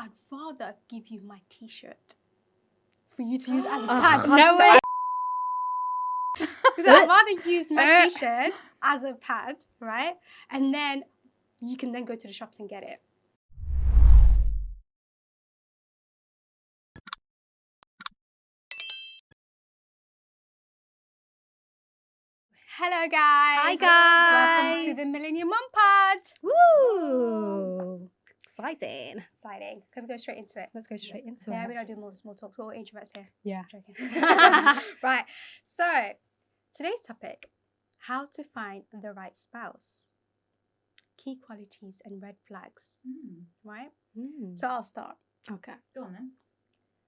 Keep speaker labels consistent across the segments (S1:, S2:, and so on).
S1: I'd rather give you my t-shirt for you to use as a pad.
S2: No way.
S1: Because I'd rather use my t-shirt as a pad, right? And then you can then go to the shops and get it. Hello guys.
S2: Hi guys.
S1: Welcome to the Millennial.Mom.Pod.
S2: Woo! Exciting.
S1: Exciting. Can we go straight into it?
S2: Let's go straight into
S1: Yeah,
S2: it.
S1: we don't do more small talk. We're all introverts here.
S2: Yeah.
S1: I'm joking. Right. So today's topic: how to find the right spouse. Key qualities and red flags. Right. So I'll start.
S2: Okay.
S3: Go on then.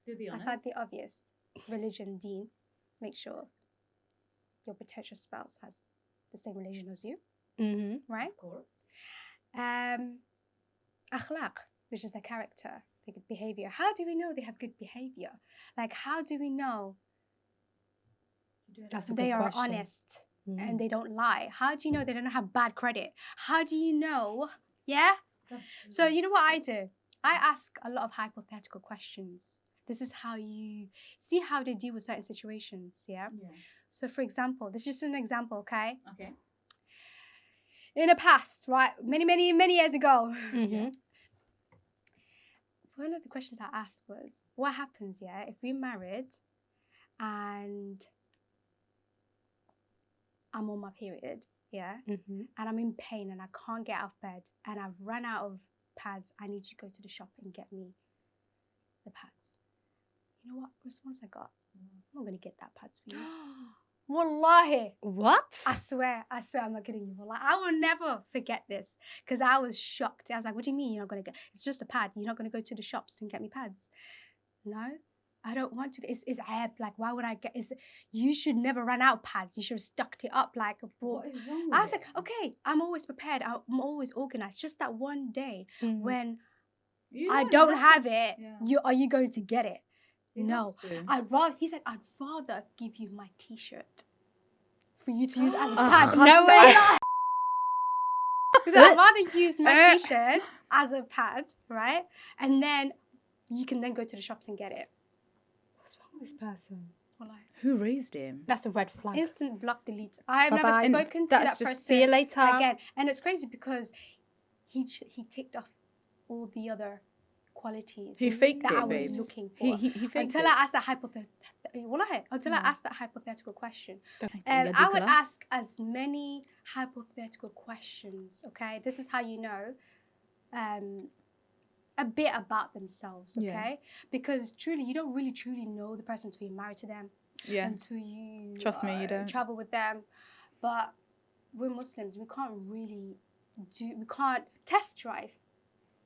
S3: Do be honest.
S1: Aside the obvious, religion, deen. Make sure your potential spouse has the same religion as you. Right.
S3: Of course.
S1: Akhlaq, which is the character, the good behavior. How do we know they have good behavior? Like, how do we know
S2: That's a
S1: they
S2: good
S1: are
S2: question.
S1: honest and they don't lie? How do you know they don't have bad credit? How do you know? Yeah? So you know what I do? I ask a lot of hypothetical questions. This is how you see how they deal with certain situations, yeah? So for example, this is just an example, okay?
S3: Okay.
S1: In the past, right, many years ago, one of the questions I asked was, what happens, yeah, if we're married and I'm on my period, yeah, and I'm in pain and I can't get out of bed and I've run out of pads, I need you to go to the shop and get me the pads. You know what response I got? I'm not going to get that pads for you. Wallahi.
S2: What?
S1: I swear I'm not kidding you. Wallahi. I will never forget this because I was shocked. I was like, what do you mean you're not going to get? It's just a pad. You're not going to go to the shops and get me pads. No, I don't want to. It's aib. Like, why would I get? You should never run out of pads. You should have stocked it up like a ball.
S3: What is wrong with
S1: I was
S3: it?
S1: like, okay, I'm always prepared. I'm always organized. Just that one day when I don't have it, are you going to get it? No, he said, I'd rather give you my t-shirt for you to use as a pad.
S2: No way.
S1: Because I'd rather use my t-shirt as a pad, right? And then you can then go to the shops and get it.
S2: What's wrong with this person?
S1: Well,
S3: Who raised him?
S2: That's a red flag.
S1: instant block delete. I have
S2: Bye-bye.
S1: never spoken to that
S2: That's
S1: person
S2: just see you later.
S1: again. And it's crazy because he ticked off all the other qualities
S3: He faked
S1: that
S3: it,
S1: I was
S3: babes.
S1: looking for.
S3: He faked
S1: until
S3: it.
S1: I asked that hypothetical question.
S3: And
S1: I would ask as many hypothetical questions, okay? This is how you know a bit about themselves, okay?
S3: Yeah.
S1: Because truly, you don't really truly know the person until you're married to them, until you
S3: Trust me, you don't.
S1: travel with them. But we're Muslims, we can't test drive.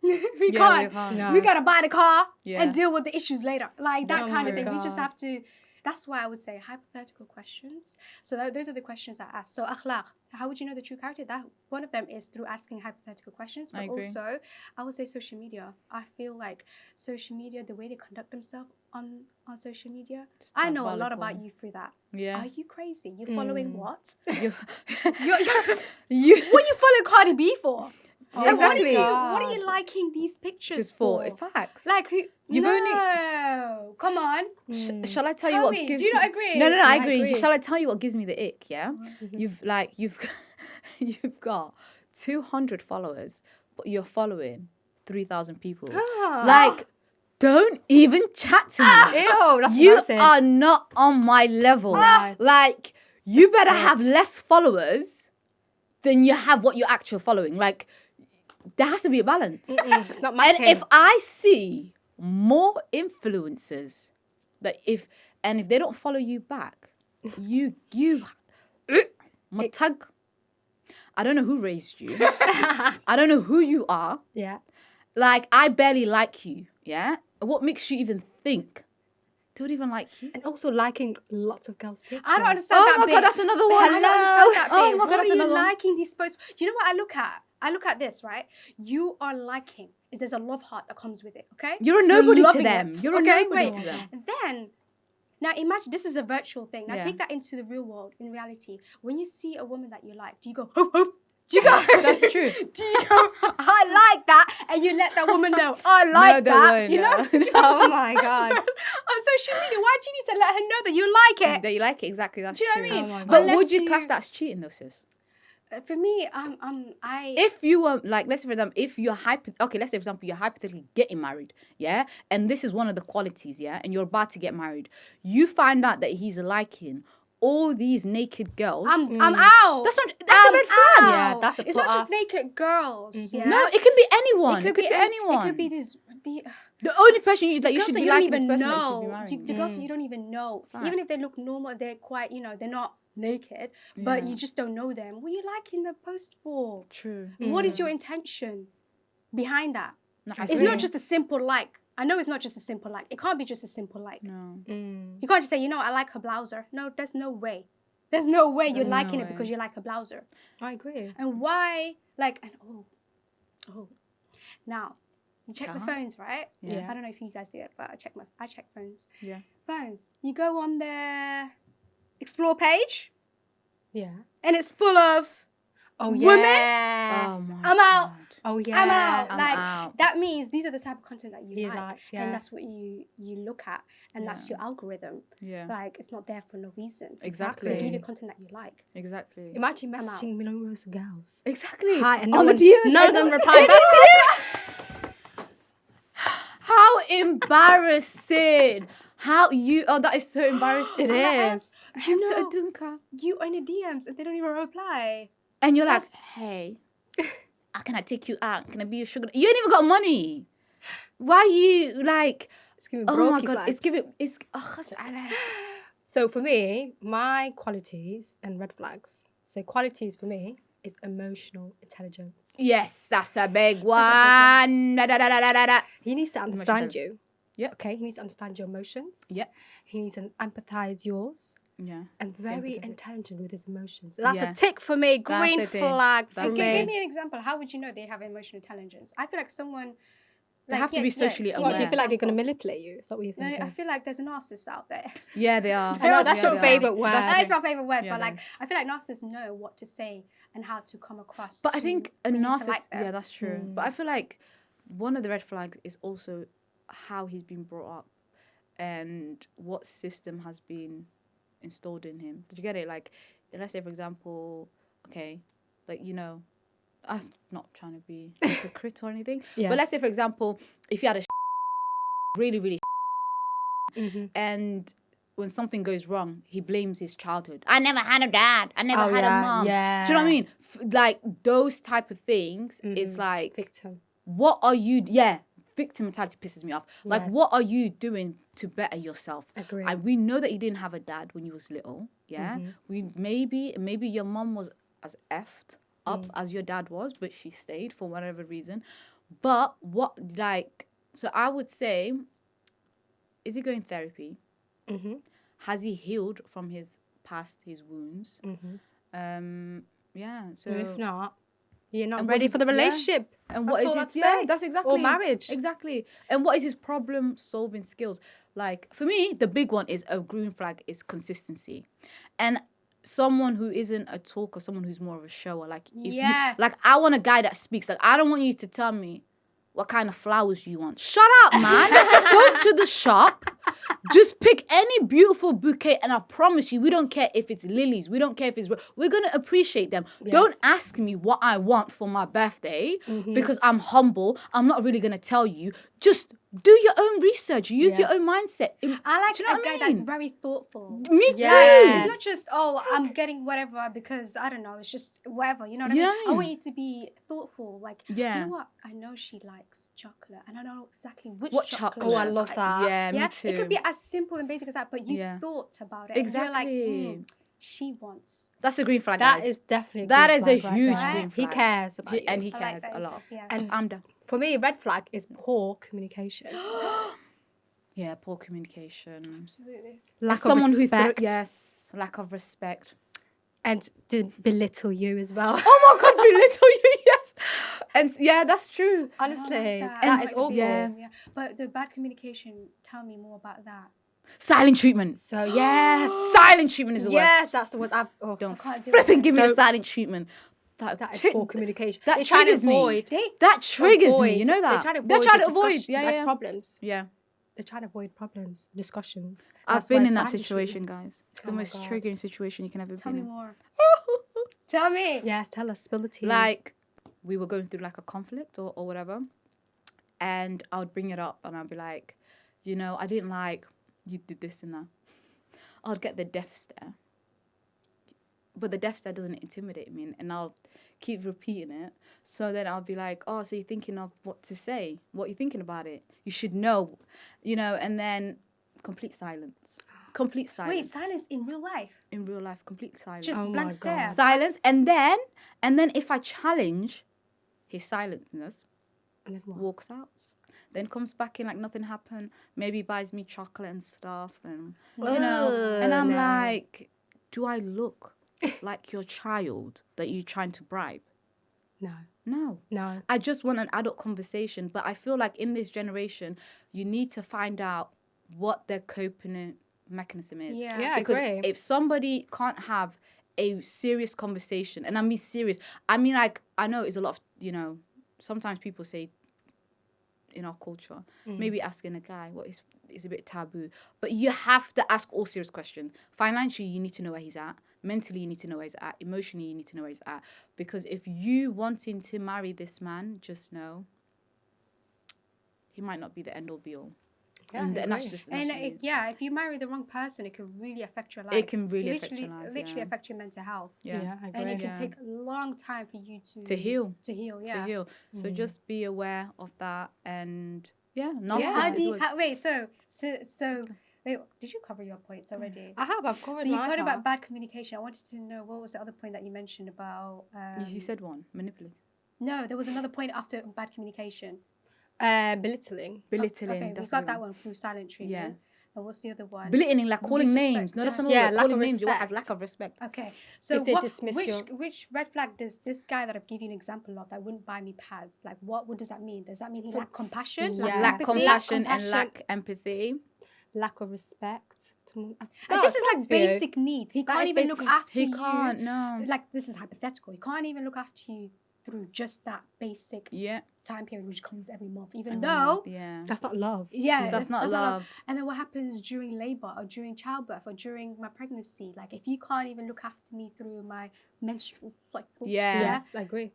S1: we can't.
S2: No.
S1: We gotta buy the car
S3: Yeah.
S1: and deal with the issues later. Like that
S3: That's
S1: kind of
S3: true.
S1: thing. We just have to. That's why I would say hypothetical questions. So those are the questions I ask. So akhlaq, how would you know the true character? That one of them is through asking hypothetical questions. But
S3: I agree.
S1: also, I would say social media. I feel like social media, the way they conduct themselves on social media. I know a lot about you through that.
S3: Yeah.
S1: Are you crazy? You're following what?
S3: You-
S1: What are you following Cardi B for? Like,
S3: Exactly.
S1: What are you liking these pictures
S3: Just
S1: for?
S3: for facts.
S1: Like who?
S3: You've
S1: no, come on.
S3: Shall I tell you
S1: Tell
S3: what
S1: me,
S3: gives
S1: do you not agree?
S3: No,
S1: I
S3: I agree.
S1: agree.
S3: Shall I tell you what gives me the ick, yeah? You've got 200 followers, but you're following 3,000 people. Like, don't even chat to me.
S2: Ew, that's
S3: You
S2: embarrassing.
S3: are not on my level. Like, you better have less followers than you have what you're actually following. Like, there has to be a balance.
S2: It's not
S3: And
S2: matching.
S3: if I see more influencers that if they don't follow you back, you matag. I don't know who raised you. I don't know who you are.
S2: Yeah.
S3: Like, I barely like you. Yeah. What makes you even think they don't even like you?
S2: And also liking lots of girls' pictures.
S1: I don't understand
S3: Oh
S1: that
S3: my
S1: bit.
S3: God, that's another one.
S1: I don't understand that bit.
S3: Oh my God,
S1: What
S3: that's
S1: are you
S3: another one.
S1: liking these posts? You know what I look at? I look at this, right? You are liking. There's a love heart that comes with it, okay?
S3: You're a nobody to
S1: loving
S3: them.
S1: it.
S3: You're a
S1: Okay,
S3: nobody
S1: wait.
S3: to them.
S1: And then, now imagine, this is a virtual thing. Now
S3: Yeah.
S1: take that into the real world, in reality. When you see a woman that you like, do you go, hoof, hoof? Do you go?
S3: That's true.
S1: Do you go? I like that, and you let that woman know I like
S3: they
S1: that.
S3: won't,
S1: You know?
S3: no.
S2: Oh my God.
S1: On social media, why do you need to let her know that you like it?
S3: That you like it, exactly. That's
S1: Do you know
S3: true.
S1: what I mean?
S2: Oh my God.
S3: But
S1: Unless
S3: would you class that as cheating, though, sis?
S1: For me, I.
S3: If you were like, let's say for example, if you're let's say for example, you're hypothetically getting married, yeah, and this is one of the qualities, yeah, and you're about to get married, you find out that he's liking all these naked girls.
S1: I'm out.
S3: That's a red flag.
S2: Yeah, that's a
S1: It's
S2: put
S1: not just
S2: off.
S1: naked girls.
S2: Mhm.
S1: Yeah.
S3: No, it can be anyone. It could be
S1: any-
S3: anyone.
S1: It could be this.
S3: The only person you
S1: Girls
S3: should
S1: that
S3: be
S1: you don't
S3: liking this
S1: even
S3: person that you should be
S1: know.
S3: marrying.
S1: The girls that you don't even know.
S3: Fact.
S1: Even if they look normal, they're quite. They're not naked, but
S3: Yeah.
S1: you just don't know them. What are you liking the post for?
S3: True.
S1: What is your intention behind that?
S3: No,
S1: It's not just a simple like. I know it's not just a simple like. It can't be just a simple like.
S3: no.
S1: You can't just say, I like her blouser. No, there's no way. There's no way you're
S3: No
S1: liking it
S3: way.
S1: because you like her blouser.
S2: I agree.
S1: And why, now, you check the
S3: Uh-huh.
S1: phones, right?
S3: Yeah.
S1: I don't know if you guys do it, but I check phones.
S3: Yeah.
S1: Phones. You go on their explore page,
S2: Yeah.
S1: and it's full of
S2: Oh
S1: women.
S2: yeah.
S3: Oh my
S1: I'm out.
S3: God.
S2: Oh yeah.
S1: I'm out.
S3: I'm
S1: like
S3: out.
S1: that means these are the type of content that you
S2: You
S1: like,
S2: liked, yeah.
S1: and that's what you look at, and that's your algorithm.
S3: Yeah.
S1: Like it's not there for no reason.
S3: Exactly.
S1: They give you content that you like.
S3: Exactly.
S2: Imagine
S1: I'm out.
S2: messaging millions of girls.
S3: Exactly.
S2: Hi, and
S3: On
S2: no
S3: the DMs,
S2: none
S3: I
S2: of them
S3: know.
S2: reply back to you.
S3: How embarrassing. How you... Oh, that is so embarrassing.
S2: It is.
S1: You
S3: To
S1: know,
S3: a dunker.
S1: you are in the DMs and they don't even reply.
S3: And you're like,
S1: That's-
S3: hey, how can I take you out? Can I be your sugar? You ain't even got money. Why are you like...
S2: It's giving
S3: Oh my
S2: brokey
S3: God.
S2: flags.
S3: It's giving... It's... Oh, I like...
S2: So for me, my qualities and red flags. So qualities for me is emotional intelligence.
S3: Yes, that's a big
S1: That's a
S3: one. Da, da, da, da, da, da, da.
S2: He needs to understand
S3: intelligence.
S2: you.
S3: Yep.
S2: Okay. He needs to understand your emotions.
S3: Yep.
S2: He needs to empathize yours.
S3: Yeah.
S2: And very
S3: Empathetic.
S2: intelligent with his emotions. That's
S3: Yeah.
S2: a tick for me.
S3: That's
S2: Green
S3: a thing.
S2: flag for
S3: That's a
S2: me.
S1: Okay, give me an example. How would you know they have emotional intelligence? I feel like someone.
S3: They have to be socially
S1: give me
S2: What,
S1: an
S2: do you feel like they're going to
S1: example.
S2: manipulate you? Is that what you're
S1: No,
S2: thinking?
S1: I feel like there's a narcissist out there.
S3: Yeah, they are.
S2: I know, that's
S3: Yeah,
S2: your
S3: they are.
S2: favourite word.
S3: That's
S1: That is
S3: true.
S1: my favorite word,
S3: Yeah,
S1: but
S3: that
S1: like
S3: is.
S1: I feel like narcissists know what to say and how to come across.
S3: But I think a
S1: for you to
S3: narcissist...
S1: like them.
S3: Yeah, that's true. But I feel like one of the red flags is also how he's been brought up and what system has been installed in him. Did you get it? Like, let's say, for example, okay, like, I'm not trying to be a hypocrite or anything,
S2: Yeah.
S3: but let's say, for example, if you had a really, really
S2: Mhm.
S3: and when something goes wrong, he blames his childhood. I never had a dad. I never had a mom.
S2: Yeah.
S3: Do you know what I mean? Like, those type of things, it's
S2: Mhm.
S3: like,
S2: Victim.
S3: what are you... Yeah, victim mentality pisses me off. Like,
S2: Yes.
S3: what are you doing to better yourself?
S2: Agree.
S3: We know that you didn't have a dad when you was little, yeah?
S2: Mhm.
S3: We maybe your mom was as effed up as your dad was, but she stayed for whatever reason. But so I would say, is he going therapy?
S2: Mhm.
S3: Has he healed from his past, his wounds?
S2: Mhm.
S3: Yeah, so...
S2: And if not, you're not
S3: And what
S2: ready
S3: is-
S2: for the
S3: yeah.
S2: relationship.
S3: And
S2: That's
S3: what is
S2: all
S3: his...
S2: I'd
S3: Yeah,
S2: say.
S3: that's exactly...
S2: Or marriage.
S3: Exactly. And what is his problem solving skills? Like, for me, the big one is a green flag is consistency. And someone who isn't a talker, someone who's more of a shower. Like, if
S1: Yes.
S3: like, I want a guy that speaks. Like, I don't want you to tell me what kind of flowers you want. Shut up, man. Go to the shop. Just pick any beautiful bouquet, and I promise you, we don't care if it's lilies. We don't care if it's... We're going to appreciate them. Don't
S2: Yes.
S3: ask me what I want for my birthday
S2: Mhm.
S3: because I'm humble. I'm not really going to tell you. Just do your own research. Use your
S2: Yes.
S3: own mindset.
S1: I like
S3: Do you know
S1: a
S3: what I
S1: guy that's
S3: mean?
S1: very thoughtful.
S3: Me too.
S2: Yes.
S1: It's not just, I'm getting whatever because, I don't know, it's just whatever, you know what
S3: You
S1: I
S3: know
S1: mean?
S3: what I
S1: I
S3: mean?
S1: want you to be thoughtful. Like,
S3: Yeah.
S1: you know what? I know she likes chocolate and I don't know exactly which
S3: What
S1: chocolate
S3: chocolate?
S2: Oh, I
S1: she
S2: love
S1: likes.
S2: that.
S3: Yeah, me
S1: Yeah,
S3: too.
S1: it could be as simple and basic as that, but you
S3: Yeah.
S1: thought about it. And
S3: Exactly.
S1: you're like, she wants.
S3: That's a green flag,
S2: That
S3: guys.
S2: is definitely
S3: That
S2: green
S3: is a
S2: flag right
S3: huge
S2: there.
S3: green
S2: He
S3: flag.
S2: cares about you.
S3: And he
S1: I like
S3: cares
S1: that
S3: a lot.
S1: yeah.
S2: And
S3: I'm done.
S2: for me, red flag is poor communication.
S3: Yeah, poor communication.
S1: Absolutely.
S2: Lack
S3: Someone
S2: of respect.
S3: yes, lack of respect.
S2: And to belittle you as well.
S3: Oh my God, belittle you, yes. And yeah, that's true.
S2: Honestly,
S1: I don't like
S2: that
S1: I
S2: is
S1: like the
S2: awful.
S3: Yeah.
S1: yeah. But the bad communication, tell me more about that.
S3: Silent treatment.
S2: So yes,
S3: Silent treatment is the
S2: yes,
S3: worst.
S2: that's the worst.
S3: Don't
S1: I can't do
S3: flipping
S1: it.
S3: give me the
S2: Don't-
S3: silent treatment.
S2: That is
S3: tri-
S2: poor communication.
S3: that
S2: They're trying to
S3: triggers me.
S2: avoid.
S3: That triggers me. You
S2: avoid-
S3: know that.
S2: They're trying to avoid.
S3: Yeah,
S2: like,
S3: yeah.
S2: problems.
S3: Yeah.
S2: They're trying to avoid problems, discussions.
S3: I've
S2: That's why
S3: been in that
S2: silent
S3: situation,
S2: treatment-
S3: guys. It's the
S2: Oh my
S3: most
S2: God.
S3: triggering situation you can ever
S1: Tell
S3: be
S1: me
S3: in.
S1: more. Tell me.
S2: Yes, tell us, spill the tea.
S3: Like, we were going through like a conflict or whatever, and I would bring it up and I'd be like, you know, I didn't like you did this and that. I'd get the death stare, but the death stare doesn't intimidate me, and I'll keep repeating it. So then I'll be like, oh, so you're thinking of what to say, what you're thinking about it, you should know, you know. And then complete silence.
S1: Wait, silence in real life?
S3: In real life, complete silence.
S1: Just
S2: Oh
S1: blank
S2: my
S1: stare.
S2: God.
S3: Silence. And then if I challenge his silentness,
S2: And then what?
S3: walks out, then comes back in like nothing happened, maybe buys me chocolate and stuff, and you know, and I'm
S2: no.
S3: like, do I look like your child that you're trying to bribe? No,
S2: No.
S3: I just want an adult conversation. But I feel like in this generation you need to find out what their coping mechanism is.
S1: Yeah.
S2: Yeah, I
S3: Because
S2: agree.
S3: if somebody can't have a serious conversation, and I mean serious, I mean, like, I know it's a lot of, you know, sometimes people say in our culture, maybe asking a guy what is a bit taboo, but you have to ask all serious questions. Financially, you need to know where he's at. Mentally, you need to know where he's at. Emotionally, you need to know where he's at. Because if you wanting to marry this man, just know he might not be the end all be all.
S2: Yeah,
S3: and
S2: I
S3: that's
S2: agree.
S3: just
S1: And
S3: that's
S1: yeah, if you marry the wrong person, it can really affect your life.
S3: it can really affect
S1: literally,
S3: your life.
S1: literally
S3: yeah.
S1: affect your mental health.
S2: Yeah, I agree.
S1: And it can
S3: Yeah.
S1: take a long time for you
S3: To heal.
S1: To heal, yeah.
S3: To heal. So just be aware of that, and yeah,
S1: Yeah.
S3: narcissist
S1: How do
S3: is
S1: you,
S3: what-
S1: wait, so wait, did you cover your points already?
S2: I've covered
S1: So you
S2: my
S1: covered
S2: part.
S1: about bad communication. I wanted to know what was the other point that you mentioned about.
S3: you said one, manipulate,
S1: No, there was another point after bad communication.
S2: Belittling.
S3: belittling.
S1: Okay, we
S3: that's
S1: got
S3: the
S1: that
S3: one.
S1: one through silent treatment. And what's the other one?
S3: Belittling, like calling
S1: Disrespect.
S3: names. No, that's
S1: Just-
S3: not
S2: yeah,
S3: yeah,
S2: lack
S3: calling
S2: of
S3: names. You have
S2: respect.
S3: lack of respect.
S1: Okay, so
S2: If they dismiss
S1: which red flag does this guy that I've given you an example of that wouldn't buy me pads? Like, what does that mean? Does that mean he lack compassion?
S2: Yeah.
S3: Lack
S1: empathy?
S3: compassion and
S2: compassion.
S3: lack empathy.
S2: Lack of respect.
S1: And this is like basic need. He
S2: That
S1: can't
S2: is
S1: even look
S2: basic-
S1: after
S3: He
S1: you.
S3: can't. No.
S1: Like, this is hypothetical. He can't even look after you through just that basic
S3: Yeah.
S1: time period, which comes every month. Even
S3: Every
S1: though,
S3: month, yeah.
S2: That's not love.
S1: yeah,
S3: That's not love.
S1: And then what happens during labor or during childbirth or during my pregnancy? Like, if you can't even look after me through my menstrual cycle,
S3: Yeah.
S2: Yes, I agree.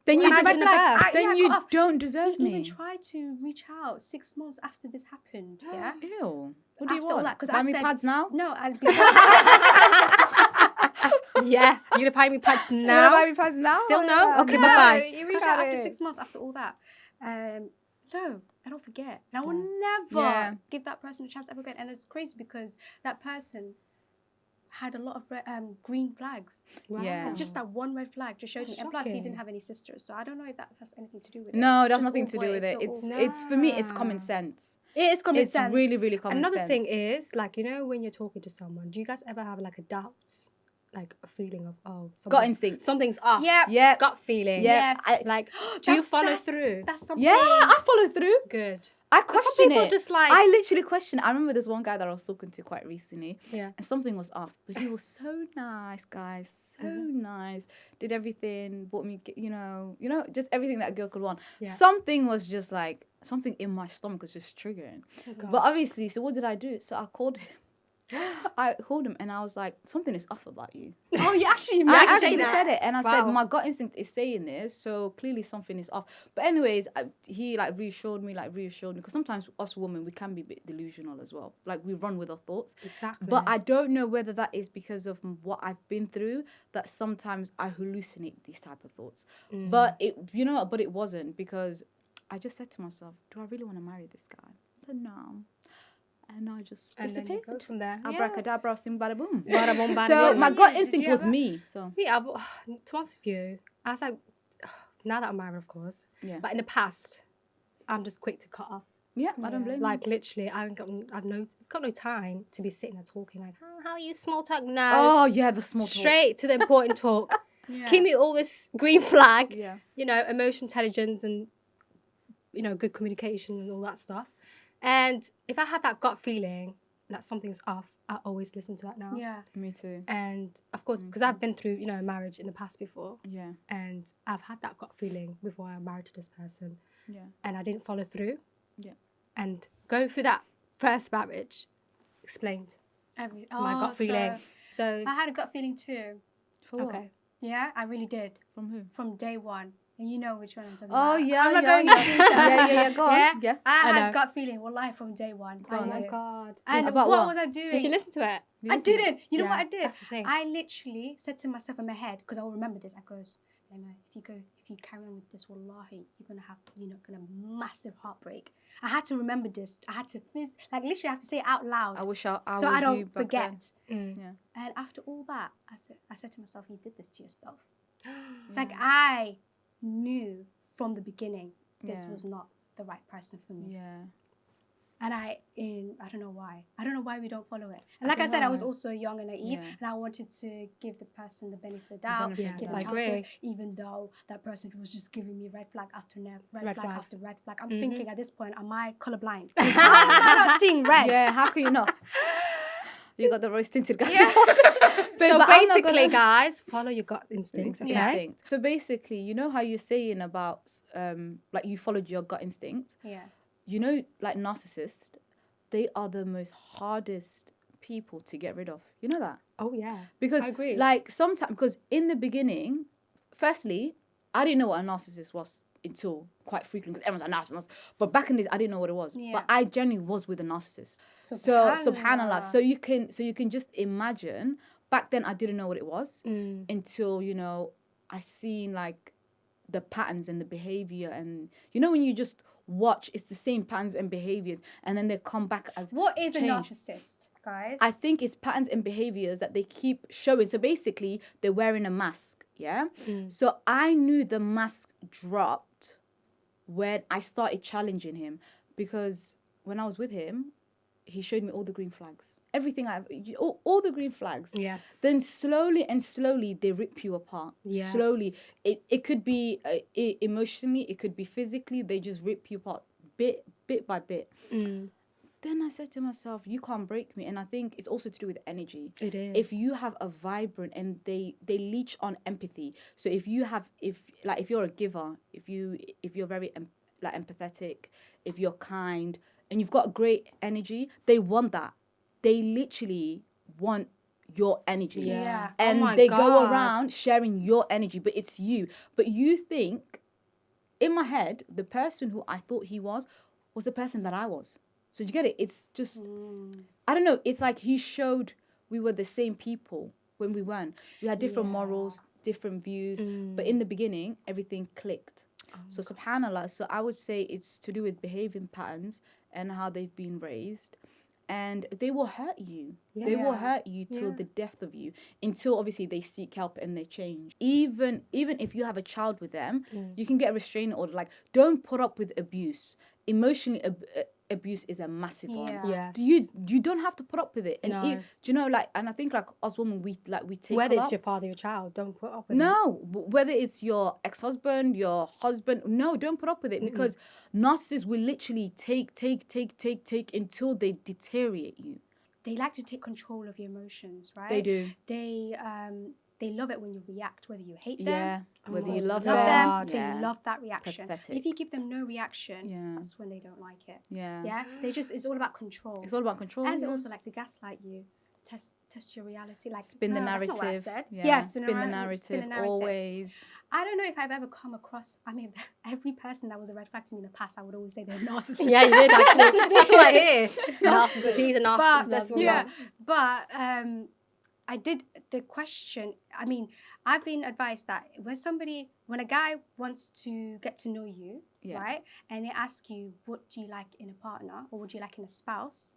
S3: Then
S1: Well,
S3: you,
S1: it's a red
S2: Imagine the
S1: flag.
S2: birth.
S3: then
S1: Yeah,
S3: you
S1: cut off.
S3: don't deserve
S1: He
S3: me.
S1: even tried to reach out 6 months after this happened. Yeah.
S3: Ew. What do you
S1: After all
S3: want?
S1: that, 'cause
S3: Buy
S1: I
S3: me
S1: said-
S3: pads now?
S1: No, I'll be.
S2: Yeah, you're gonna buy me pads
S3: You wanna
S2: now.
S3: buy me pads now?
S2: Still no? Okay,
S1: no,
S2: bye-bye.
S1: You reach
S3: Got
S1: out after
S3: it.
S1: 6 months after all that. No, I don't forget. And I will
S2: Yeah.
S1: never
S3: Yeah.
S1: give that person a chance ever again. And it's crazy because that person had a lot of green flags.
S2: Wow.
S3: Yeah.
S1: And just that one red flag just showed me.
S2: That's
S1: And plus, he
S2: shocking.
S1: didn't have any sisters. So I don't know if that has anything to do with it.
S3: No, that's
S1: Just
S3: nothing
S1: all
S3: to do
S1: boys,
S3: with it.
S1: so all-
S3: It's for me, it's common
S2: Nah.
S3: sense.
S1: It is common
S3: It's
S1: sense.
S3: really, really common
S2: Another
S3: sense.
S2: thing is, like, you know, when you're talking to someone, do you guys ever have like a doubt, like a feeling of, oh,
S3: gut instinct.
S2: something's off?
S1: Yeah.
S3: Yeah.
S2: Gut feeling.
S3: Yeah.
S1: Yes.
S3: I,
S2: Like, do you follow
S1: That's-
S2: through?
S1: That's something.
S3: yeah, I follow through.
S2: Good.
S3: I
S2: Some
S3: question
S2: people
S3: it.
S2: just like,
S3: I literally question it. I remember there's one guy that I was talking to quite recently,
S2: yeah.
S3: and something was off, but he was so nice, guys, so nice. Did everything, bought me, you know, just everything that a girl could want.
S2: Yeah.
S3: Something was just like something in my stomach was just triggering.
S2: Oh, God.
S3: But obviously, so what did I do? So I called him. I called him and I was like, something is off about you.
S1: Oh, you actually
S3: I
S1: actually
S3: actually said it, and I said
S2: Wow.
S3: my gut instinct is saying this, so clearly something is off. But anyways, he like reassured me, because sometimes us women, we can be a bit delusional as well. Like, we run with our thoughts.
S2: Exactly.
S3: But I don't know whether that is because of what I've been through, that sometimes I hallucinate these type of thoughts. But it, you know, but it wasn't, because I just said to myself, do I really want to marry this guy? I said no. And I just
S2: and then you
S3: disappeared.
S2: go from there.
S3: Abracadabra, sing bada boom.
S2: Bada boom, bada
S3: So
S2: boom.
S3: my gut
S1: Did
S3: instinct
S1: you
S3: was
S1: have that?
S3: me. So
S2: Yeah, to answer you, I was like, now that I'm married, of course.
S3: yeah,
S2: But in the past, I'm just quick to cut off.
S3: yeah, I don't
S1: Yeah.
S3: blame you.
S2: Like, literally, I've got no time to be sitting there talking like, how are you, small talk? No.
S3: Oh yeah, the small talk.
S2: Straight to the important talk.
S1: Yeah.
S2: Give me all this green flag,
S3: Yeah.
S2: you know, emotional intelligence and, you know, good communication and all that stuff. And if I had that gut feeling, that something's off, I always listen to that now.
S1: Yeah.
S3: Me too.
S2: And of course, because I've been through, a marriage in the past before,
S3: Yeah.
S2: and I've had that gut feeling before I'm married to this person,
S3: Yeah.
S2: and I didn't follow through.
S3: Yeah.
S2: And going through that first marriage explained my gut feeling. So
S1: I had a gut feeling too.
S3: For what?
S2: okay.
S1: Yeah, I really did.
S3: From who?
S1: From day one. And you know which one I'm talking
S3: Oh,
S1: about.
S3: yeah,
S1: I'm not
S3: yeah,
S1: going
S3: yeah.
S1: into detail.
S3: Yeah. Go on.
S1: Yeah?
S3: Yeah.
S1: I
S2: I
S1: had
S2: know.
S1: gut feeling, wallahi, from day one.
S3: Go
S1: I
S3: on
S1: knew
S3: then.
S1: it.
S2: God.
S1: And
S3: About
S1: what
S3: what?
S1: was I
S2: Did you
S1: doing?
S2: listen to it?
S1: I didn't. You know what I did?
S2: That's the thing.
S1: I literally said to myself in my head, because I'll remember this, I goes, Naima, if you carry on with this, wallahi, you're gonna massive heartbreak. I had to remember this. I had to literally I have to say it out loud.
S3: I wish I
S1: so
S3: was
S1: I don't
S3: you back
S1: forget.
S2: Mm.
S3: Then.
S1: And after all that, I said to myself, you did this to yourself.
S3: Yeah.
S1: Like I knew from the beginning this
S3: Yeah.
S1: was not the right person for me.
S3: Yeah.
S1: And I don't know why. I don't know why we don't follow it. And
S3: I
S1: like I
S3: don't
S1: said, I was
S3: know.
S1: also young and naive,
S3: Yeah.
S1: and I wanted to give the person the benefit of the doubt,
S3: benefit of
S1: give
S3: the
S1: them
S2: doubt. I
S1: chances,
S2: agree.
S1: even though that person was just giving me red flag after red
S2: Red
S1: flag
S2: flags.
S1: after red flag. I'm
S2: Mhm.
S1: thinking at this point, am I colorblind? How am I not seeing red?
S3: Yeah, how can you not? You got the rose tinted glasses.
S1: Yeah.
S2: So
S3: but I'm not
S2: basically,
S3: gonna-
S2: guys, follow your gut instincts. Okay.
S3: Instinct. So basically, you know how you're saying about like you followed your gut instinct.
S1: Yeah.
S3: You know, like narcissists, they are the most hardest people to get rid of. You know that?
S2: Oh yeah.
S3: Because
S2: I agree.
S3: like sometimes, because in the beginning, firstly, I didn't know what a narcissist was until quite frequently, because everyone's a narcissist. But back in this, I didn't know what it was.
S1: Yeah.
S3: But I genuinely was with a narcissist. So subhanallah. So you can just imagine. Back then, I didn't know what it was until I seen like the patterns and the behavior, and when you just watch, it's the same patterns and behaviors, and then they come back as
S1: What is
S3: change.
S1: a narcissist, guys?
S3: I think it's patterns and behaviors that they keep showing. So basically, they're wearing a mask, yeah? So I knew the mask dropped when I started challenging him, because when I was with him, he showed me all the green flags. Everything, all the green flags.
S2: Yes.
S3: Then slowly, they rip you apart.
S2: Yes.
S3: Slowly. It could be emotionally, it could be physically. They just rip you apart bit by bit. Then I said to myself, you can't break me. And I think it's also to do with energy.
S2: It is.
S3: If you have a vibrant, and they leech on empathy. So if you're a giver, if you're very empathetic, if you're kind, and you've got great energy, they want that. They literally want your energy.
S1: Yeah.
S3: And
S2: my
S3: they go
S2: God.
S3: around sharing your energy, but it's you. But you think, in my head, the person who I thought he was the person that I was. So do you get it? It's just, I don't know. It's like he showed we were the same people when we weren't. We had different morals, different views. But in the beginning, everything clicked. So subhanallah. So I would say it's to do with behaving patterns and how they've been raised. And they will hurt you.
S2: Yeah.
S3: They will hurt you till the death of you, until obviously they seek help and they change. Even if you have a child with them, you can get a restraining order. Like, don't put up with abuse. Emotionally, abuse is a massive one.
S2: Yes.
S3: You don't have to put up with it. And
S2: No.
S3: do you know, like, and I think like us women, we take
S2: Whether
S3: up.
S2: it's your father or your child, don't put up with it.
S3: No, whether it's your ex-husband, your husband, no, don't put up with it, because narcissists will literally take until they deteriorate you.
S1: They like to take control of your emotions, right?
S3: They do.
S1: They love it when you react, whether you hate them,
S3: Yeah, whether
S2: my
S3: you love
S1: love
S3: them.
S1: them.
S3: Yeah.
S1: They love that reaction.
S3: Pathetic.
S1: And if you give them no reaction,
S3: Yeah.
S1: that's when they don't like it.
S3: Yeah.
S1: Yeah, it's all about control.
S3: It's all about control.
S1: And they
S3: yeah.
S1: also like to gaslight you, test your reality, like
S3: Spin the
S1: no,
S3: narrative.
S1: That's not what I said.
S3: Yeah,
S1: spin
S3: spin the
S1: spin
S3: narrative
S1: the narrative.
S3: always.
S1: I don't know if I've ever come across. I mean, every person that was a red flag to me in the past, I would always say they're narcissists.
S2: Yeah, you did actually. That's what I hear. Narcissist. He's a narcissist.
S1: But,
S2: That's what
S1: yeah,
S2: it is.
S1: but I did the question. I mean, I've been advised that when a guy wants to get to know you, right, and they ask you, what do you like in a partner or what do you like in a spouse?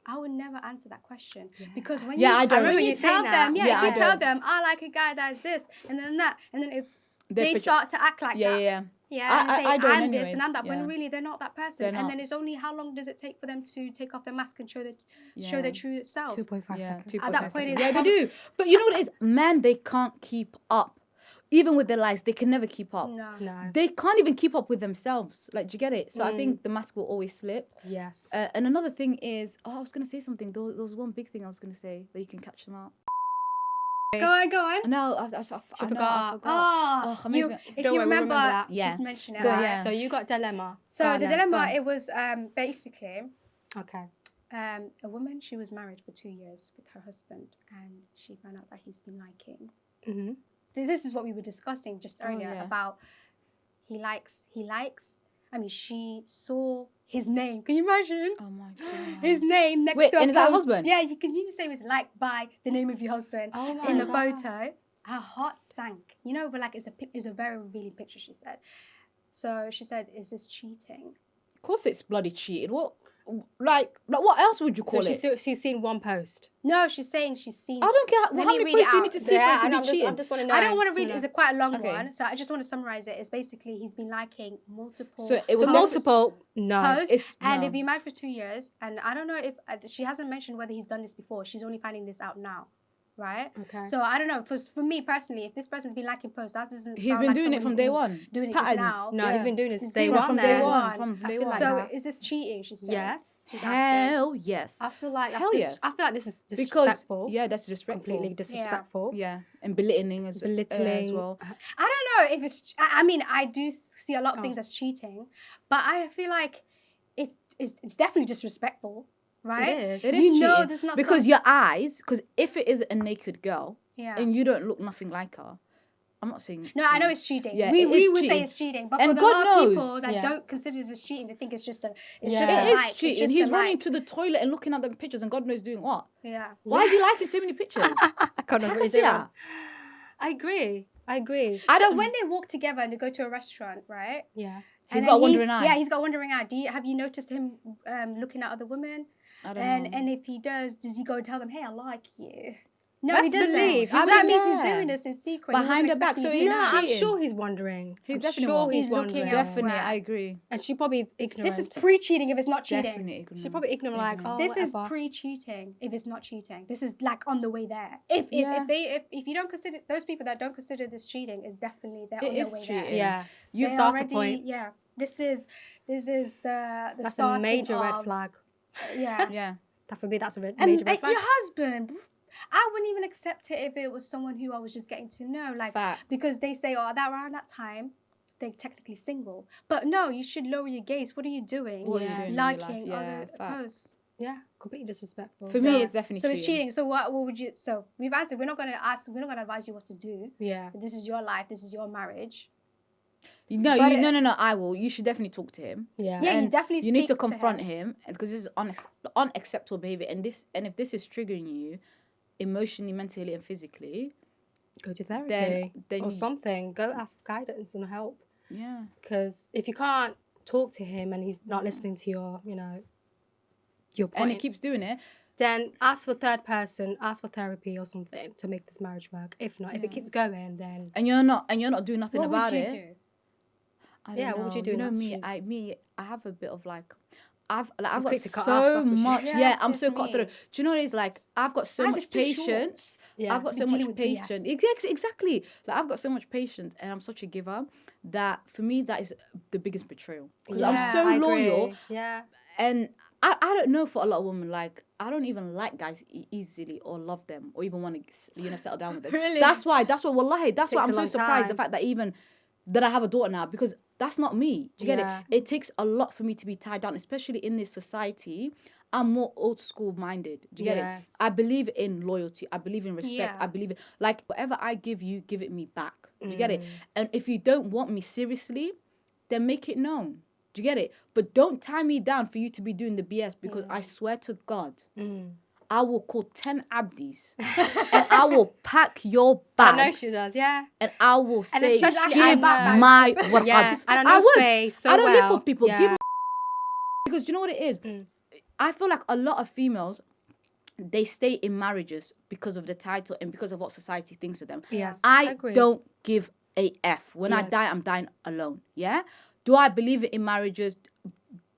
S1: I would never answer that question because when
S3: I don't.
S1: when
S2: remember
S1: you
S2: you
S1: tell
S2: saying that.
S1: them,
S3: Yeah,
S1: if you
S3: I
S1: tell
S3: don't.
S1: them, I like a guy that's this and then that, and then if they
S3: They're
S1: start to act like that,
S3: Yeah.
S1: and
S3: I
S1: say
S3: don't
S1: I'm this
S3: anyways,
S1: and I'm that,
S3: yeah.
S1: when really they're not that person.
S3: They're
S1: And
S3: not.
S1: then it's only how long does it take for them to take off their mask and show their
S3: Yeah.
S1: true self?
S2: 2.5
S3: Yeah,
S2: seconds.
S3: 2.5
S1: At that point,
S3: seconds.
S1: it's
S3: Yeah, they do. But you know what it is? Men, they can't keep up. even with their lives, they can never keep up.
S1: No.
S2: No.
S3: They can't even keep up with themselves. Like, do you get it? So I think the mask will always slip.
S2: Yes.
S3: And another thing is, I was going to say something. There was one big thing I was going to say that you can catch them out.
S1: Go on.
S3: No, I
S2: forgot.
S1: Oh,
S3: I'm
S1: you,
S3: even-
S1: if
S2: Don't
S1: you
S2: worry, we'll
S1: remember,
S2: remember that.
S3: Yeah.
S1: just mention it.
S3: So,
S1: right?
S3: yeah.
S2: So you got dilemma.
S1: So
S2: Go on
S1: the
S2: then.
S1: dilemma,
S3: Go on.
S1: it was basically
S2: Okay.
S1: a woman. She was married for 2 years with her husband, and she found out that he's been liking.
S2: Mm-hmm.
S1: This is what we were discussing just earlier
S3: yeah.
S1: about he likes. I mean, she saw his name. Can you imagine?
S3: Oh my God.
S1: His name next
S3: Wait,
S1: to a
S3: and is that her
S1: post.
S3: husband?
S1: Yeah, you can say it was liked by the name of your husband
S2: Oh my
S1: in the
S2: God.
S1: photo. Her heart sank. You know, but like it's a very revealing picture. She said. So she said, "Is this cheating?"
S3: Of course it's bloody cheated. What? Like what else would you
S2: So
S3: call it?
S2: she's seen one post.
S1: No, she's saying she's seen.
S3: I don't care.
S1: Let
S3: How
S1: me
S3: many
S1: read it
S3: posts do you
S1: out.
S3: need to see for it to be cheating?
S2: I just want to know.
S1: I don't want to
S2: just
S1: read it.
S2: wanna-
S1: It's quite a long
S3: Okay.
S1: one, so I just want to summarize it. It's basically he's been liking multiple.
S3: So it was
S2: So multiple. No.
S1: posts, and
S3: no.
S1: they've been married for 2 years. And I don't know if she hasn't mentioned whether he's done this before. She's only finding this out now, right?
S2: Okay.
S1: So I don't know. For me personally, if this person's been liking posts, that doesn't.
S3: He's
S1: sound
S3: been
S1: like
S3: doing it
S1: someone
S3: from
S1: who's
S3: day
S1: been
S3: one.
S1: Doing it just
S3: Patterns.
S1: now.
S2: No,
S3: Yeah.
S2: he's been doing this
S1: He's
S2: day
S1: doing it
S2: one.
S3: from
S2: then.
S3: day one.
S1: one.
S3: From
S2: I
S3: day
S2: feel
S3: one.
S2: like
S1: So
S2: that.
S1: is this cheating? She said.
S2: Yes.
S1: She's asking.
S3: Hell yes.
S2: I feel like that's
S3: Hell yes.
S2: I feel like this is
S3: Because
S2: disrespectful.
S3: yeah, that's disrespectful.
S2: Completely disrespectful.
S3: Yeah, and belittling as
S2: Belittling.
S3: well.
S1: I don't know if it's. I mean, I do see a lot of
S2: Oh.
S1: things as cheating, but I feel like it's definitely disrespectful, right?
S2: It is.
S3: It is
S1: You know
S3: cheating
S1: there's not
S3: because
S1: some-
S3: your eyes. Because if it is a naked girl
S1: Yeah.
S3: and you don't look nothing like her, I'm not saying.
S1: No, I know it's cheating.
S3: Yeah,
S1: we
S3: it
S1: we
S3: is
S1: would say
S3: cheating.
S1: it's cheating, but
S3: And
S1: for the
S3: God
S1: lot of people
S3: knows.
S1: that
S2: Yeah.
S1: don't consider this as cheating, they think it's just a. It's
S2: Yeah.
S1: just a
S3: It is
S1: like. It's
S3: cheating.
S1: just
S3: He's
S1: a
S3: running
S1: like.
S3: to the toilet and looking at the pictures, and God knows doing what.
S1: Yeah.
S3: Why is he liking so many pictures?
S2: I can't
S3: How
S2: know
S3: can
S2: what
S3: I
S2: he's
S3: see
S2: doing.
S3: that?
S2: I agree.
S1: So when they walk together and they go to a restaurant, right?
S2: Yeah.
S3: He's
S1: and
S3: got a
S1: then
S3: wandering eye.
S1: Yeah, he's got a wandering eye. Have you noticed him looking at other women?
S3: I don't know.
S1: And if he does he go and tell them, "Hey, I like you"? No,
S2: Best
S1: he doesn't.
S2: believe.
S1: So
S2: I
S1: that
S2: mean,
S1: means he's
S3: yeah.
S1: doing this in secret. He
S3: Behind
S1: wasn't
S3: her back,
S1: expecting
S3: so
S1: you to
S3: he's
S1: know.
S2: Yeah, I'm
S3: cheating.
S2: sure he's wondering.
S3: He's
S2: I'm
S3: definitely
S2: sure
S3: wondering.
S2: he's
S1: He's looking
S2: wondering.
S1: elsewhere.
S3: Definitely, I agree.
S2: And she probably is ignorant.
S1: This is pre-cheating if it's not cheating.
S3: Definitely ignorant.
S2: She's probably ignorant, like,
S3: Ignorant.
S2: oh,
S1: This is
S2: whatever.
S1: pre-cheating if it's not cheating. This is like on the way there. If
S3: Yeah.
S1: if you don't consider those people that don't consider this cheating, is definitely they're
S3: It
S1: on their
S3: is
S1: way
S3: cheating.
S1: there.
S2: Yeah.
S3: You
S1: They
S2: starter
S1: already-
S2: point.
S1: Yeah. This is the
S2: That's a
S1: starting
S2: major red
S1: of-
S2: flag.
S1: Yeah.
S3: Yeah.
S2: That for me, that's a
S1: And
S2: major red flag.
S1: your husband, I wouldn't even accept it if it was someone who I was just getting to know, like
S3: Facts.
S1: because they say, oh, that around that time, they're technically single. But no, you should lower your gaze. What are you doing?
S3: What are you
S2: Yeah.
S3: doing in your life?
S1: Liking
S3: Yeah,
S1: other
S3: facts.
S1: posts.
S2: Yeah, completely disrespectful.
S3: For
S2: So-
S3: me, it's definitely
S1: So it's cheating. So what would you? So we've answered. We're not gonna advise you what to do.
S2: yeah.
S1: This is your life. This is your marriage.
S3: No,
S1: But
S3: no. I will. You should definitely talk to him.
S2: Yeah.
S1: Yeah, you
S3: And
S1: definitely.
S3: You need to
S1: speak
S3: confront
S1: him.
S3: him because this is unacceptable behavior. And if this is triggering you, emotionally, mentally, and physically,
S2: Go to therapy
S3: then
S2: or
S3: you-
S2: something. Go ask for guidance and help.
S3: yeah.
S2: Because if you can't talk to him and he's not listening to your
S3: And
S2: point,
S3: he keeps doing it.
S2: then ask for third person, ask for therapy or something to make this marriage work. If not, if it
S3: Yeah.
S2: keeps going, then
S3: And you're not doing nothing
S1: What
S3: about
S1: would you
S3: it.
S1: do?
S3: I don't
S2: Yeah,
S3: know.
S2: what would you do
S3: You
S2: in
S3: know
S2: that
S3: me,
S2: situation?
S3: I have a bit of like, I've
S2: She's
S3: got
S2: quick to cut
S3: so
S2: off, that's what she-
S3: much.
S1: Yeah,
S3: Yeah, I'm
S1: it's
S3: so
S1: just
S3: cut through.
S1: me.
S3: Do you know what it is like? I've got so
S1: Life
S3: much
S1: is too short.
S3: patience.
S2: yeah.
S3: I've got
S1: to
S3: so
S1: be
S3: much
S1: dealing with BS.
S3: patience. Exactly. Like I've got so much patience, and I'm such a giver that for me that is the biggest betrayal because I'm
S1: Yeah,
S3: so
S2: I
S3: loyal.
S2: agree. Yeah.
S3: And I don't know for a lot of women, like I don't even like guys easily or love them or even want to settle down with them.
S1: Really?
S3: That's why wallahi, that's why
S2: Takes
S3: I'm
S2: a
S3: so
S2: long
S3: surprised the
S2: time.
S3: fact that even that I have a daughter now, because that's not me. Do you get
S2: Yeah.
S3: it? It takes a lot for me to be tied down, especially in this society. I'm more old school minded. Do you get it?
S2: Yes.
S3: I believe in loyalty. I believe in respect.
S1: Yeah.
S3: I believe in like whatever I give you, give it me back. Do you get it?
S2: Mm.
S3: And if you don't want me seriously, then make it known. Do you get it? But don't tie me down for you to be doing the BS because I swear to God,
S2: Mm.
S3: I will call 10 abdis and I will pack your
S2: I
S3: bags
S2: know she does. Yeah.
S3: and I will say,
S2: especially
S3: give
S2: I know-
S3: my warqad.
S2: Yeah. And I know
S3: would.
S2: Faye so
S3: I don't live
S2: well.
S3: for people.
S2: Yeah.
S3: Give my because do you know what it is?
S2: Mm.
S3: I feel like a lot of females, they stay in marriages because of the title and because of what society thinks of them.
S2: Yes.
S3: I
S2: agree.
S3: don't give a F. When I
S2: Yes.
S3: die, I'm dying alone. Yeah? Do I believe in marriages?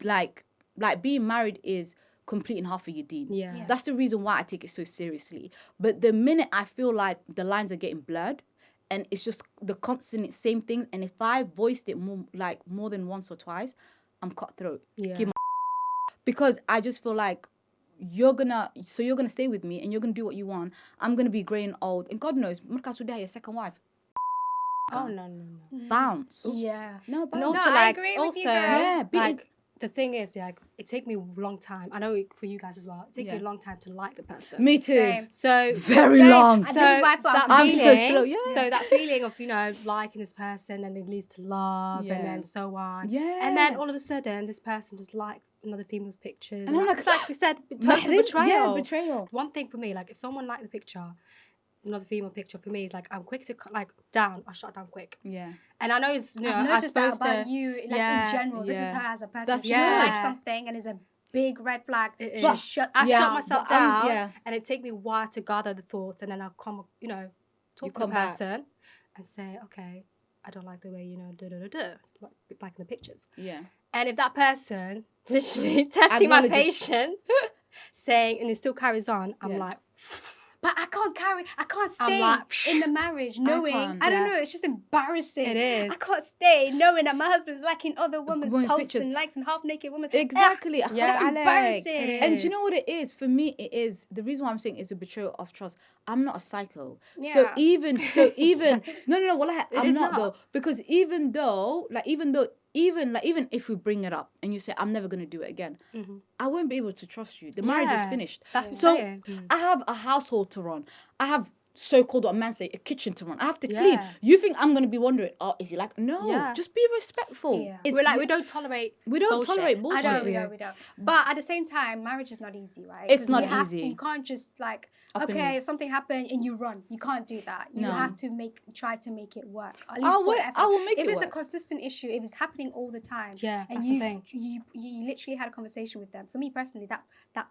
S3: Like being married is completing half of your deen.
S2: Yeah.
S1: Yeah.
S3: That's the reason why I take it so seriously. But the minute I feel like the lines are getting blurred and it's just the constant same thing. And if I voiced it more than once or twice, I'm cutthroat.
S2: Yeah.
S3: Give my because I just feel like you're gonna stay with me and you're gonna do what you want. I'm gonna be grey and old, and God knows, Marcus would die your second wife.
S2: Oh no.
S3: Bounce.
S1: Yeah.
S3: No,
S2: And
S3: bounce.
S2: also,
S1: I
S2: like,
S1: agree with
S2: also,
S1: you, girl.
S3: Yeah,
S2: like, the thing is, like, it take me a long time. I know for you guys as well. It takes me
S3: Yeah.
S2: a long time to like the person.
S3: Me too.
S1: Same.
S2: So
S3: Very
S1: Same.
S3: long.
S1: And this is why I thought
S2: that
S3: I'm so
S2: feeling,
S3: slow, yeah.
S2: So that feeling of, you know, liking this person, and it leads to love,
S3: Yeah.
S2: and then so on.
S3: Yeah.
S2: And then all of a sudden, this person just liked another female's pictures.
S3: And I'm like,
S2: it's like you said, total betrayal.
S3: Yeah, betrayal.
S2: One thing for me, like, if someone liked the picture, another female picture, for me is like, I'm quick to like down. I shut down quick.
S3: Yeah.
S2: And I know it's, you know,
S1: I've
S2: I'm
S1: noticed that
S2: supposed
S1: about
S2: to.
S1: you, like
S2: Yeah,
S1: in general. This is
S3: yeah.
S1: her as a person.
S3: That's
S1: She doesn't
S2: true.
S1: like something and is a big red flag.
S2: It
S1: She
S2: is.
S1: shuts
S2: I
S3: Yeah,
S2: shut myself
S3: but
S2: down,
S3: yeah.
S2: and it take me a while to gather the thoughts, and then I'll come, you know,
S3: You
S2: talk to the
S3: come back.
S2: person and say, okay, I don't like the way, you know, like in the pictures.
S3: Yeah.
S2: And if that person literally testing my
S3: Acknowledges.
S2: patience, saying, and it still carries on, I'm
S3: Yeah.
S2: like,
S1: But I can't
S2: I'm
S1: stay
S2: like,
S1: in the marriage knowing,
S3: can't.
S1: I don't
S2: Yeah.
S1: know, it's just embarrassing.
S2: It is.
S1: I can't stay knowing that my husband's liking other women's
S3: Women's
S1: posts
S3: pictures.
S1: and likes and half-naked women.
S3: Exactly.
S2: Yeah.
S1: It's embarrassing.
S2: It
S3: And do you
S2: is.
S3: know what it is? For me, it is the reason why I'm saying it's a betrayal of trust. I'm not a psycho. So
S1: Yeah.
S3: even no. Well, I'm
S2: is
S3: not
S2: not.
S3: though, because even if we bring it up and you say I'm never gonna do it again,
S2: Mhm.
S3: I won't be able to trust you. The marriage is
S2: Yeah,
S3: finished.
S2: that's
S3: So
S2: the thing.
S3: I have a household to run. I have so-called what man say a kitchen to run. I have to clean.
S2: Yeah.
S3: You think I'm gonna be wondering? Oh, is he like? No.
S2: Yeah.
S3: Just be respectful.
S1: Yeah.
S3: It's
S2: We're like,
S3: you-
S2: we don't tolerate
S3: we don't
S2: bullshit.
S3: tolerate
S1: I
S3: bullshit.
S1: don't,
S2: Yeah.
S1: we don't. But at the same time, marriage is not easy, right?
S3: It's
S1: 'Cause
S3: not
S1: you have
S3: easy.
S1: To, you can't just like,
S3: Up and
S1: okay,
S3: leave.
S1: something happened and you run. You can't do that. You
S3: No.
S1: have to try to make it work. At least
S3: I
S1: put
S3: will-
S1: effort.
S3: I will make
S1: if
S3: it
S1: it's a
S3: work.
S1: consistent issue, if it's happening all the time,
S2: Yeah,
S1: and
S2: that's
S1: you,
S2: the thing.
S1: you literally had a conversation with them. For me personally, that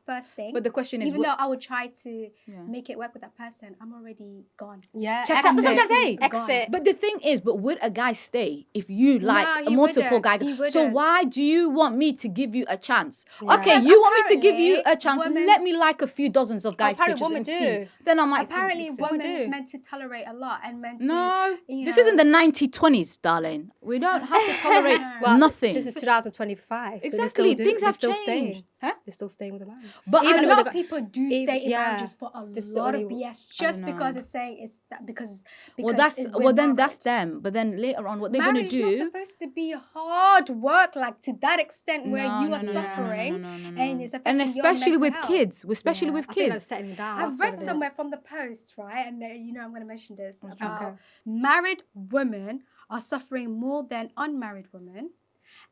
S1: first thing.
S3: But the question is,
S1: even though I would try to
S3: Yeah.
S1: make it work with that person, I'm already gone.
S2: Yeah,
S3: Check out the
S2: exit.
S3: Saturday.
S2: Exit.
S3: But the thing is, would a guy stay if you like
S1: he
S3: multiple
S1: wouldn't.
S3: guys?
S1: He
S3: So
S1: wouldn't.
S3: why do you want me to give you a chance?
S2: Yeah.
S3: Okay,
S1: Because
S3: you want me to give you a
S1: apparently
S3: chance.
S1: women-
S3: Let me like a few dozens of guys'
S2: apparently
S3: pictures
S2: women
S3: and
S2: do.
S3: see. Then I might.
S1: Apparently,
S3: think,
S1: women is
S2: do.
S1: meant to tolerate a lot and meant to.
S3: No,
S1: you
S3: this
S1: know-
S3: isn't the 1920s, darling. We don't have to tolerate
S2: Well,
S3: nothing.
S2: This is 2025. So
S3: Exactly,
S2: they're
S3: things have
S2: still
S3: changed.
S2: Staying.
S3: Huh?
S2: They're still staying with a man.
S3: But
S2: Even
S1: a
S3: I
S2: with
S1: lot
S3: love.
S1: of people do
S2: even-
S1: stay in
S2: yeah,
S1: marriages for a
S2: that's the
S1: lot of
S2: only-
S1: BS
S3: I
S1: just
S3: don't
S1: because
S3: know.
S1: it's saying it's that because
S3: Well, that's
S1: we're
S3: then that's
S1: married.
S3: them. But then later on, what they're gonna
S1: Marriage is not
S3: do?
S1: supposed to be hard work like to that extent where
S3: No,
S1: you
S3: no,
S1: are
S3: no, no, no, no,
S1: suffering
S3: no, no, no,
S1: and
S3: no.
S1: it's affecting
S3: And
S1: your
S3: especially
S1: mental
S3: with
S1: health.
S3: kids, especially
S2: Yeah,
S3: with
S2: I think that's
S3: kids.
S2: settling down.
S1: I've
S2: that's what
S1: read
S2: it is.
S1: somewhere from the post, right? And you know I'm going to mention this
S3: Okay.
S1: about married women are suffering more than unmarried women,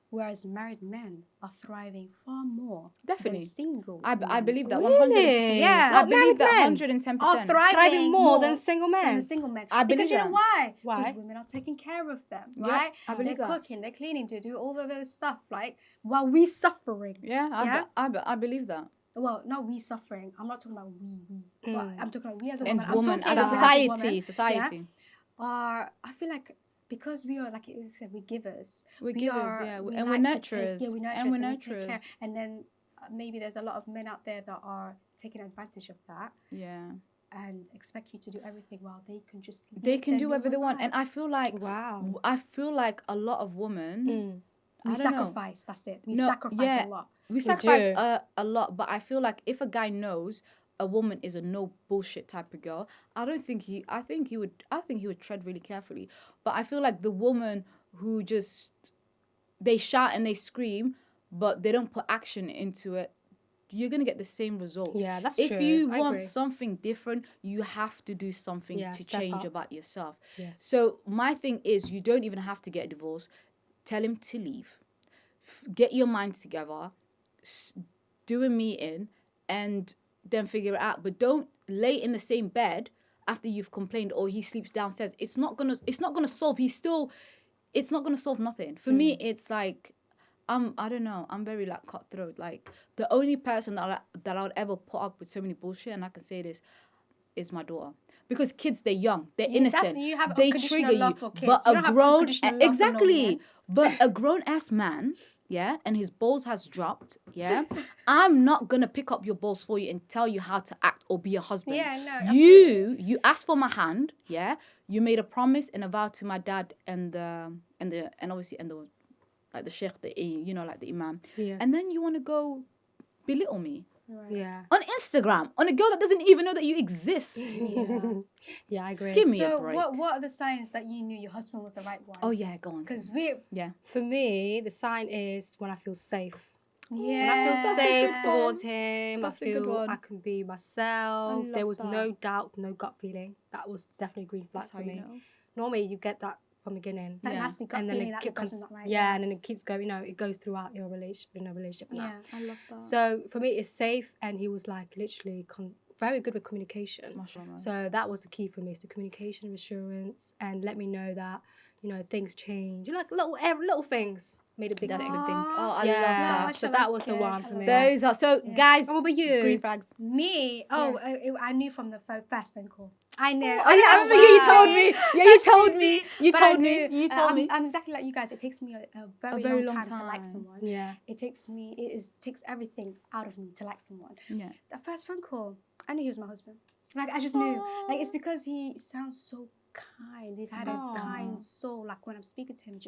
S1: whereas married men are thriving far more
S3: Definitely.
S1: than single.
S3: I
S1: men.
S3: believe that
S2: Really?
S3: 100%.
S1: Yeah.
S3: I
S2: Like
S3: believe
S2: married
S3: that
S2: men
S3: 110%.
S1: Are
S2: Thriving more than single
S1: than
S2: men.
S1: the single men.
S3: I believe
S1: because you know
S3: that.
S1: why?
S2: Why?
S1: Because women are taking care of them,
S3: Yeah,
S1: right?
S3: I believe
S1: they're
S3: that.
S1: cooking, they're cleaning, to do all of those stuff, like while we suffering.
S3: Yeah,
S1: Yeah?
S3: I believe that.
S1: Well, not we suffering. I'm not talking about we. But I'm talking about we as a
S3: And
S1: woman. I'm
S3: woman,
S1: talking
S3: as a
S1: about
S3: society,
S1: women, I feel like because we are like you said, we givers.
S3: We're
S1: we
S3: givers,
S1: are,
S3: yeah,
S1: we
S3: and we're
S1: like to
S3: nurturers.
S1: take- yeah, we nurturers.
S3: And we're
S1: we take care.
S3: nurturers.
S1: And then maybe there's a lot of men out there that are taking advantage of that
S3: Yeah.
S1: and expect you to do everything while they can just
S3: They
S1: live
S3: can
S1: their
S3: do whatever they
S1: normal
S3: want. And
S1: life.
S3: I feel like
S2: Wow.
S3: a lot of women
S1: we
S3: I don't know.
S1: sacrifice. That's it. We
S3: No,
S1: sacrifice
S3: yeah.
S1: a lot.
S3: we sacrifice
S2: do.
S3: a lot, but I feel like if a guy knows a woman is a no bullshit type of girl, I think he would tread really carefully. But I feel like the woman who just they shout and they scream, but they don't put action into it, you're gonna get the same results.
S2: Yeah, that's
S3: If
S2: true.
S3: you
S2: I
S3: want
S2: agree.
S3: something different, you have to do something
S2: Yeah,
S3: to
S2: step
S3: change
S2: up.
S3: about yourself.
S2: Yes.
S3: So my thing is, you don't even have to get a divorce. Tell him to leave. Get your minds together. Do a meeting, and then figure it out. But don't lay in the same bed after you've complained, or he sleeps downstairs. It's not gonna solve. It's not gonna solve nothing. For me, it's like, I don't know. I'm very like cutthroat. Like the only person that I would ever put up with so many bullshit, and I can say this, is my daughter. Because kids, they're young, they're innocent.
S1: You have
S3: they
S1: unconditional
S3: trigger
S1: love
S3: you.
S1: for kids.
S3: But
S1: You
S3: a
S1: don't have
S3: grown
S1: unconditional love for no
S3: exactly.
S1: man.
S3: But a grown ass man, yeah, and his balls has dropped, yeah, I'm not gonna pick up your balls for you and tell you how to act or be a husband.
S1: Yeah, no, absolutely.
S3: You asked for my hand, yeah. You made a promise and a vow to my dad and obviously the like the sheikh, like the imam,
S2: Yes.
S3: and then you want to go belittle me
S1: Right.
S2: Yeah.
S3: on Instagram on a girl that doesn't even know that you exist.
S1: Yeah.
S2: Yeah, I agree.
S3: Give me a
S1: So
S3: break.
S1: what are the signs that you knew your husband was the right one?
S3: Oh yeah, go on.
S1: Because
S2: For me, the sign is when I feel safe.
S1: yeah,
S2: When I feel
S3: That's a
S2: safe
S3: good
S2: towards
S3: one.
S2: him,
S3: That's a
S2: I
S3: good
S2: feel
S3: one.
S2: I can be myself.
S3: I
S2: There
S3: love
S2: was
S3: that.
S2: no doubt, no gut feeling. That was definitely a green flag
S3: That's
S2: for
S3: how you
S2: me.
S3: know.
S2: Normally, you get that from the beginning.
S1: that
S3: Yeah.
S1: nasty gut
S2: And then
S1: feeling
S2: it
S1: that the
S2: keeps,
S1: person's not right.
S2: yeah, and then it keeps going. It goes throughout your relationship and
S1: Yeah.
S2: that.
S3: I love that.
S2: So for me, it's safe, and he was like literally very good with communication.
S3: Mashallah.
S2: So that was the key for me: is the communication, assurance, and let me know that things change. Like little things made a big
S3: That's
S2: thing.
S3: big things. Oh, I
S2: yeah,
S3: love
S1: Wow,
S3: that.
S2: so
S1: mashallah,
S2: that was
S1: that's
S2: the
S1: good.
S2: one
S1: I
S2: for
S1: love
S2: me.
S1: that.
S3: Those are so,
S1: Yeah.
S3: guys.
S2: And what about you?
S3: Green flags.
S1: Me, I knew from the first phone call. I know.
S3: Oh yeah, I remember you told me. Yeah, you told me. You
S1: But I
S3: told me.
S1: knew,
S3: You told me.
S1: I'm exactly like you guys. It takes me a very,
S3: very
S1: long
S3: long
S1: time to like
S3: time.
S1: someone.
S2: Yeah.
S1: It takes everything out of me to like someone.
S3: Yeah.
S1: That first phone call, I knew he was my husband. Like I just knew. Like it's because he sounds so kind. He had a
S2: Aw.
S1: kind soul. Like when I'm speaking to him, it's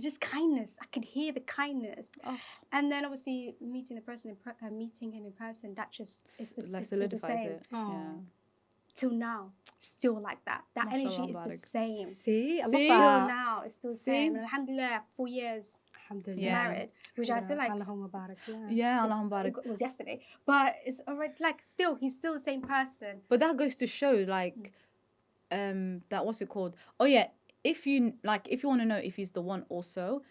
S1: just kindness. I could hear the kindness.
S3: Oh.
S1: And then obviously meeting him in person, that just it's the
S3: Solidifies
S1: same.
S3: it.
S2: Aw.
S3: Yeah.
S1: Till now, still like that. That
S3: Mashallah,
S1: energy is the
S3: barak.
S1: same.
S2: See, I
S3: See?
S1: Till
S2: love that.
S1: now, it's still the
S3: See?
S1: same. And alhamdulillah, 4 years
S2: Alhamdulillah.
S3: Yeah.
S1: married, which I feel like
S2: Allahumma barak. Yeah.
S3: Yeah,
S1: it's-
S3: Allahumma barak.
S1: it was yesterday, but it's already like he's still the same person.
S3: But that goes to show, like, that what's it called? Oh yeah, if you want to know if he's the one, also,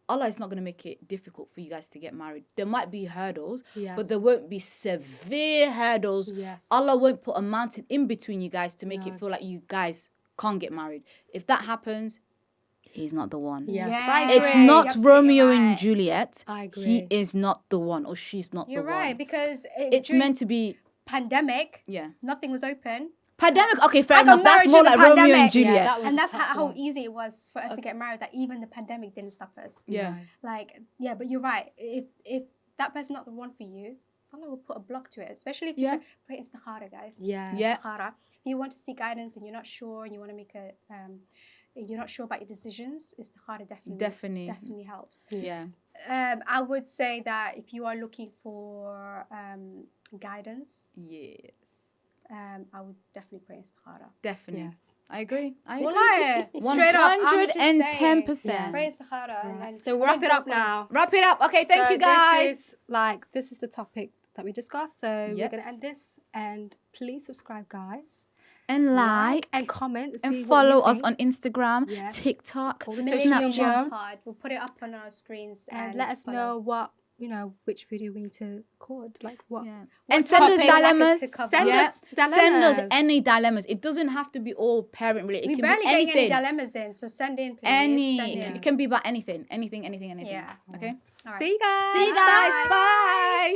S3: Allah is not going to make it difficult for you guys to get married. There might be hurdles,
S2: Yes.
S3: but there won't be severe hurdles.
S2: Yes.
S3: Allah won't put a mountain in between you guys to make
S2: No.
S3: it feel like you guys can't get married. If that happens, he's not the one.
S2: Yes,
S1: Yeah.
S2: I agree.
S3: It's
S1: You're
S3: not
S1: absolutely
S3: Romeo
S1: right.
S3: and Juliet.
S2: I agree.
S3: He is not the one, or she's not
S1: You're
S3: the
S1: right,
S3: one.
S1: because
S3: It's
S1: during
S3: meant to be,
S1: pandemic,
S3: yeah.
S1: nothing was open.
S3: Pandemic, okay, fair
S1: I got
S3: enough. That's
S1: married
S3: more
S1: during
S3: like
S1: the
S3: Romeo and
S1: pandemic.
S3: Juliet.
S2: Yeah, that was
S1: And
S2: a
S1: that's
S2: tough
S1: how
S2: one.
S1: easy it was for us to get married, that even the pandemic didn't stop us.
S3: Yeah.
S2: No.
S1: Like, yeah, but you're right. If that person's not the one for you, Allah will put a block to it, especially if you
S3: Yeah.
S1: pray istikhara, guys.
S2: Yes.
S3: Yeah.
S1: Istikhara. If you want to seek guidance and you're not sure and you want to make you're not sure about your decisions, istikhara definitely helps.
S3: Yeah.
S1: I would say that if you are looking for guidance,
S3: Yeah.
S1: I would definitely pray istikhara.
S3: Definitely.
S2: Yes.
S3: I agree.
S1: Wallahi, straight up, I'm just saying,
S3: 110%.
S1: pray istikhara.
S2: Right.
S1: And
S2: So we'll wrap it up
S1: now.
S2: now.
S3: Wrap it up. Okay, thank
S2: So
S3: you guys.
S2: This is the topic that we discussed. So we're
S3: Yes.
S2: gonna end this, and please subscribe, guys.
S3: And like
S2: and comment
S3: and
S2: see what
S3: follow
S2: you
S3: us
S2: think.
S3: on Instagram,
S2: Yeah.
S3: TikTok,
S2: All the social
S3: Snapchat.
S2: media.
S1: Millennial.Mom.Pod. We'll put it up on our screens
S2: And let us
S1: follow.
S2: know what which video we need to record, like what.
S3: Yeah.
S1: What
S3: And send us
S1: topics you'd like us
S3: dilemmas.
S1: to cover.
S2: Send
S3: Yeah.
S2: us dilemmas.
S3: Send us any dilemmas. It doesn't have to be all parent related. It
S1: We
S3: can
S1: barely
S3: be
S1: getting any
S3: anything.
S1: dilemmas in, so send in, please. Send in.
S3: It can be about anything. Anything.
S1: Yeah.
S3: Okay.
S1: All right.
S2: See you guys.
S3: See you guys. Bye.